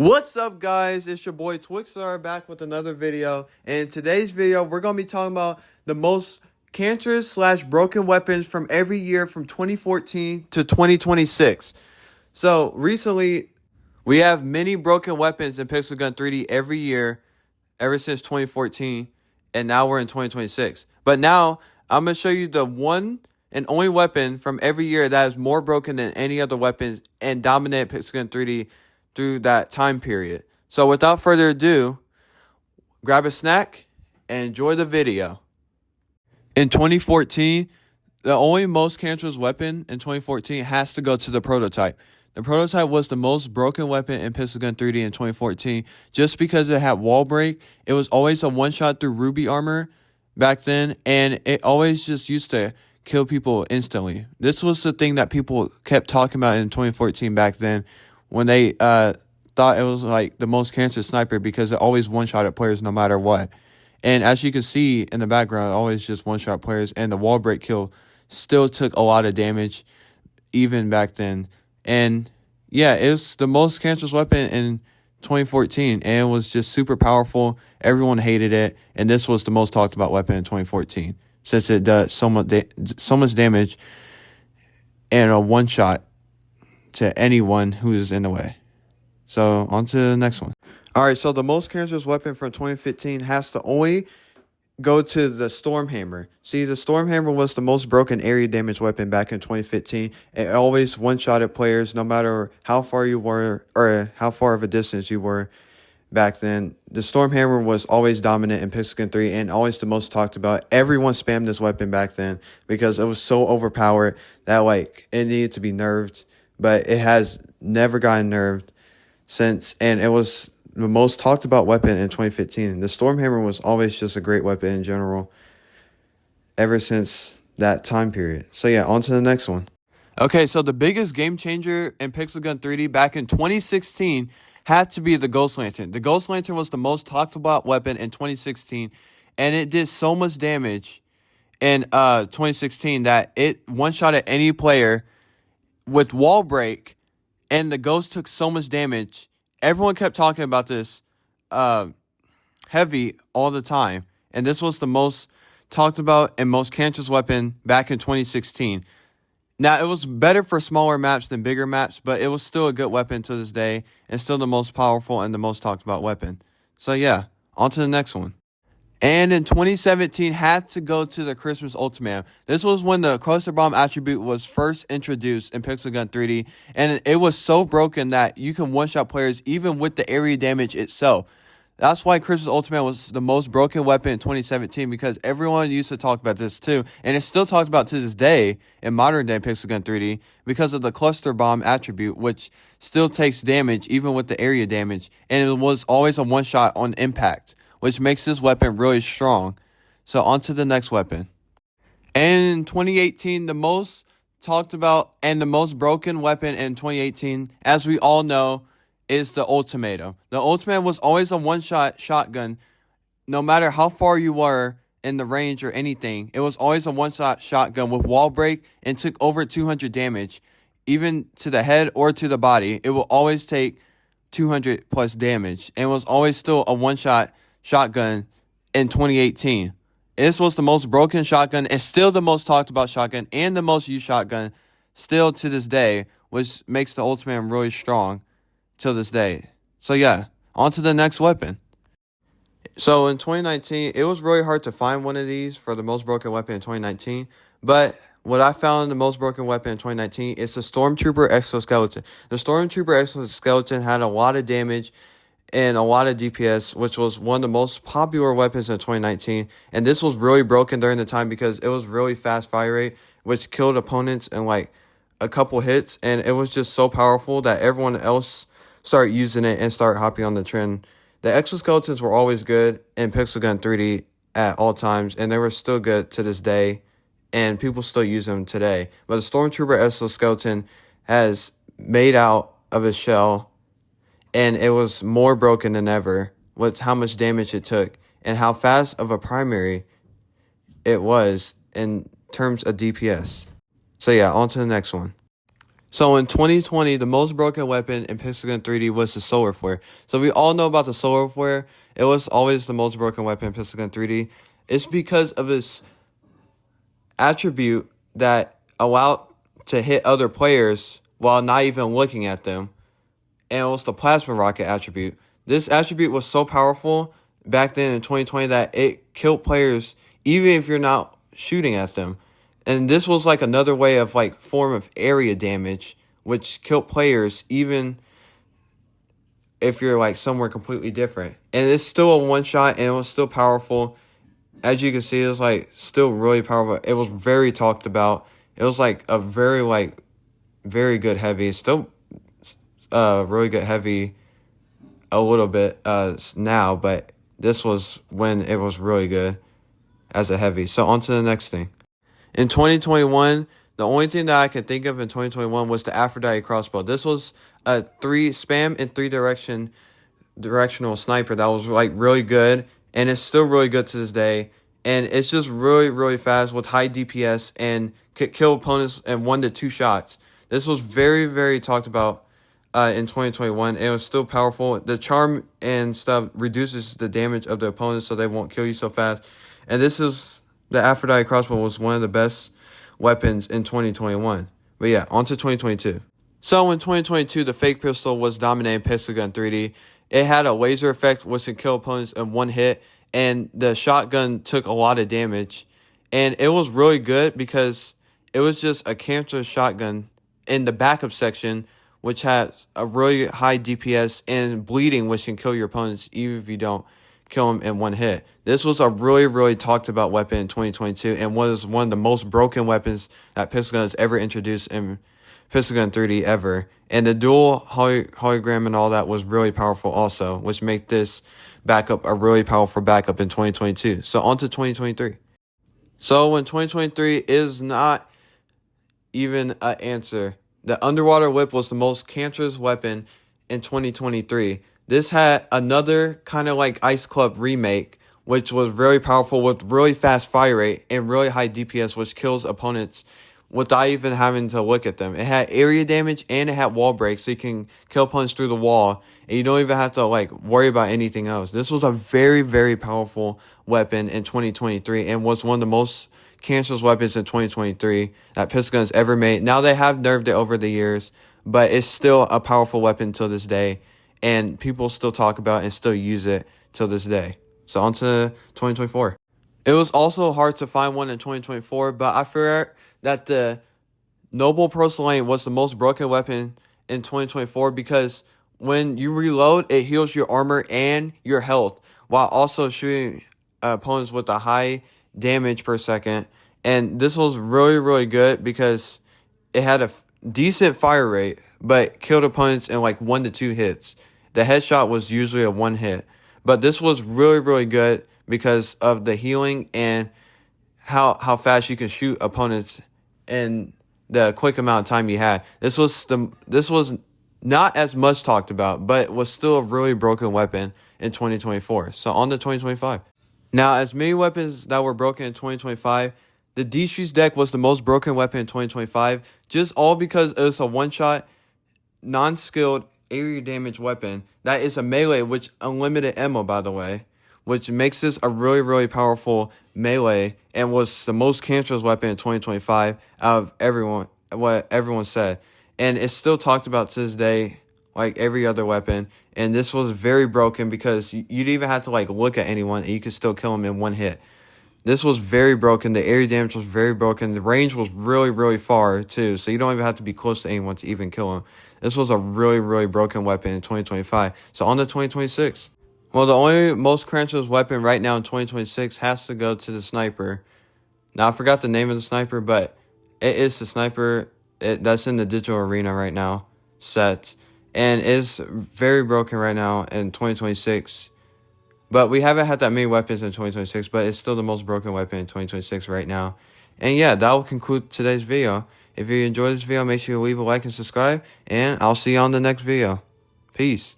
What's up, guys? It's your boy Twixstedr back with another video. And in today's video, we're going to be talking about the most cancerous / broken weapons from every year from 2014 to 2026. So recently, we have many broken weapons in Pixelgun 3D every year ever since 2014. And now we're in 2026. But now, I'm going to show you the one and only weapon from every year that is more broken than any other weapons and dominate Pixelgun 3D through that time period. So without further ado, grab a snack and enjoy the video. In 2014, the only most cancerous weapon in 2014 has to go to the prototype. The prototype was the most broken weapon in Pixelgun 3D in 2014 just because it had wall break. It was always a one-shot through ruby armor back then, and it always just used to kill people instantly. This was the thing that people kept talking about in 2014 back then, when they thought it was like the most cancerous sniper because it always one-shot at players no matter what. And as you can see in the background, always just one-shot players, and the wall break kill still took a lot of damage even back then. And yeah, it was the most cancerous weapon in 2014, and it was just super powerful. Everyone hated it, and this was the most talked about weapon in 2014 since it does so much damage and a one-shot to anyone who is in the way. So on to the next one. All right, so the most cancerous weapon from 2015 has to only go to the Stormhammer. See, the Stormhammer was the most broken area damage weapon back in 2015. It always one-shotted players no matter how far you were or how far of a distance you were back then. The Stormhammer was always dominant in Pixelgun 3 and always the most talked about. Everyone spammed this weapon back then because it was so overpowered that like it needed to be nerfed. But it has never gotten nerfed since, and it was the most talked about weapon in 2015. The Stormhammer was always just a great weapon in general ever since that time period. So yeah, on to the next one. Okay, so the biggest game changer in Pixelgun 3D back in 2016 had to be the Ghost Lantern. The Ghost Lantern was the most talked about weapon in 2016, and it did so much damage in 2016 that it one-shotted any player with wall break, and the ghost took so much damage. Everyone kept talking about this heavy all the time, and this was the most talked about and most cancerous weapon back in 2016. Now, it was better for smaller maps than bigger maps, but it was still a good weapon to this day, and still the most powerful and the most talked about weapon. So yeah, on to the next one. And in 2017, had to go to the Christmas Ultimatum. This was when the cluster bomb attribute was first introduced in Pixelgun 3D, and it was so broken that you can one-shot players even with the area damage itself. That's why Christmas Ultimatum was the most broken weapon in 2017, because everyone used to talk about this too, and it's still talked about to this day in modern day Pixelgun 3D because of the cluster bomb attribute, which still takes damage even with the area damage, and it was always a one-shot on impact, which makes this weapon really strong. So on to the next weapon. And in 2018, the most talked about and the most broken weapon in 2018, as we all know, is the Ultimatum. The Ultimatum was always a one-shot shotgun. No matter how far you were in the range or anything, it was always a one-shot shotgun with wall break and took over 200 damage. Even to the head or to the body, it will always take 200 plus damage. And it was always still a one-shot shotgun in 2018. This was the most broken shotgun and still the most talked about shotgun and the most used shotgun still to this day, which makes the Ultimatum really strong till this day. So yeah, on to the next weapon. So in 2019, it was really hard to find one of these for the most broken weapon in 2019, but what I found the most broken weapon in 2019 is the Stormtrooper Exoskeleton. The Stormtrooper Exoskeleton had a lot of damage and a lot of DPS, which was one of the most popular weapons in 2019. And this was really broken during the time because it was really fast fire rate, which killed opponents in like a couple hits. And it was just so powerful that everyone else started using it and started hopping on the trend. The exoskeletons were always good in Pixelgun 3D at all times, and they were still good to this day, and people still use them today. But the Stormtrooper Exoskeleton has made out of his shell, and it was more broken than ever with how much damage it took and how fast of a primary it was in terms of DPS. So yeah, on to the next one. So in 2020, the most broken weapon in Pixelgun 3D was the solar flare. So we all know about the solar flare. It was always the most broken weapon in Pixelgun 3D. It's because of its attribute that allowed to hit other players while not even looking at them. And it was the plasma rocket attribute. This attribute was so powerful back then in 2020 that it killed players even if you're not shooting at them. And this was like another way of like form of area damage, which killed players even if you're like somewhere completely different. And it's still a one shot and it was still powerful. As you can see, it was like still really powerful. It was very talked about. It was like a very good heavy. Still really good heavy a little bit now, but this was when it was really good as a heavy. So on to the next thing. In 2021, the only thing that I could think of in 2021 was the Aphrodite Crossbow. This was a spam in 3 directional sniper that was like really good, and it's still really good to this day. And it's just really fast with high DPS and could kill opponents in 1 to 2 shots. This was very talked about in 2021. It was still powerful. The charm and stuff reduces the damage of the opponents so they won't kill you so fast. And the Aphrodite Crossbow was one of the best weapons in 2021. But yeah, on to 2022. So in 2022, the fake pistol was dominating Pixelgun 3D. It had a laser effect which could kill opponents in 1 hit. And the shotgun took a lot of damage. And it was really good because it was just a cancer shotgun in the backup section, which has a really high DPS and bleeding, which can kill your opponents even if you don't kill them in 1 hit. This was a really talked about weapon in 2022 and was one of the most broken weapons that Pixelgun has ever introduced in Pixelgun 3D ever. And the dual hologram and all that was really powerful also, which made this backup a really powerful backup in 2022. So on to 2023. So when 2023 is not even an answer, the underwater whip was the most cancerous weapon in 2023. This had another kind of like Ice Club remake, which was very powerful with really fast fire rate and really high DPS, which kills opponents without even having to look at them. It had area damage and it had wall breaks, so you can kill opponents through the wall, and you don't even have to like worry about anything else. This was a very powerful weapon in 2023 and was one of the most cancerous weapons in 2023 that Pixelgun has ever made. Now they have nerfed it over the years, but it's still a powerful weapon till this day, and people still talk about it and still use it till this day. So on to 2024. It was also hard to find one in 2024, but I figured that the Noble Procelain was the most broken weapon in 2024 because when you reload, it heals your armor and your health while also shooting opponents with a high damage per second. And this was really good because it had a decent fire rate, but killed opponents in like 1 to 2 hits. The headshot was usually a 1 hit, but this was really good because of the healing and how fast you can shoot opponents in the quick amount of time you had. This was not as much talked about, but was still a really broken weapon in 2024. So on to 2025. Now, as many weapons that were broken in 2025, the DiStreets Deck was the most broken weapon in 2025, just all because it's a one-shot, non-skilled area damage weapon that is a melee, which unlimited ammo, by the way, which makes this a really powerful melee and was the most cancerous weapon in 2025 out of what everyone said. And it's still talked about to this day, like every other weapon. And this was very broken because you'd even have to like look at anyone and you could still kill them in 1 hit. This was very broken. The area damage was very broken. The range was really far too, so you don't even have to be close to anyone to even kill him. This was a really broken weapon in 2025. So on to 2026. Well, the only most cancerous weapon right now in 2026 has to go to the sniper. Now, I forgot the name of the sniper, but it is the sniper that's in the digital arena right now set. And it's very broken right now in 2026. But we haven't had that many weapons in 2026, but it's still the most broken weapon in 2026 right now. And yeah, that will conclude today's video. If you enjoyed this video, make sure you leave a like and subscribe. And I'll see you on the next video. Peace.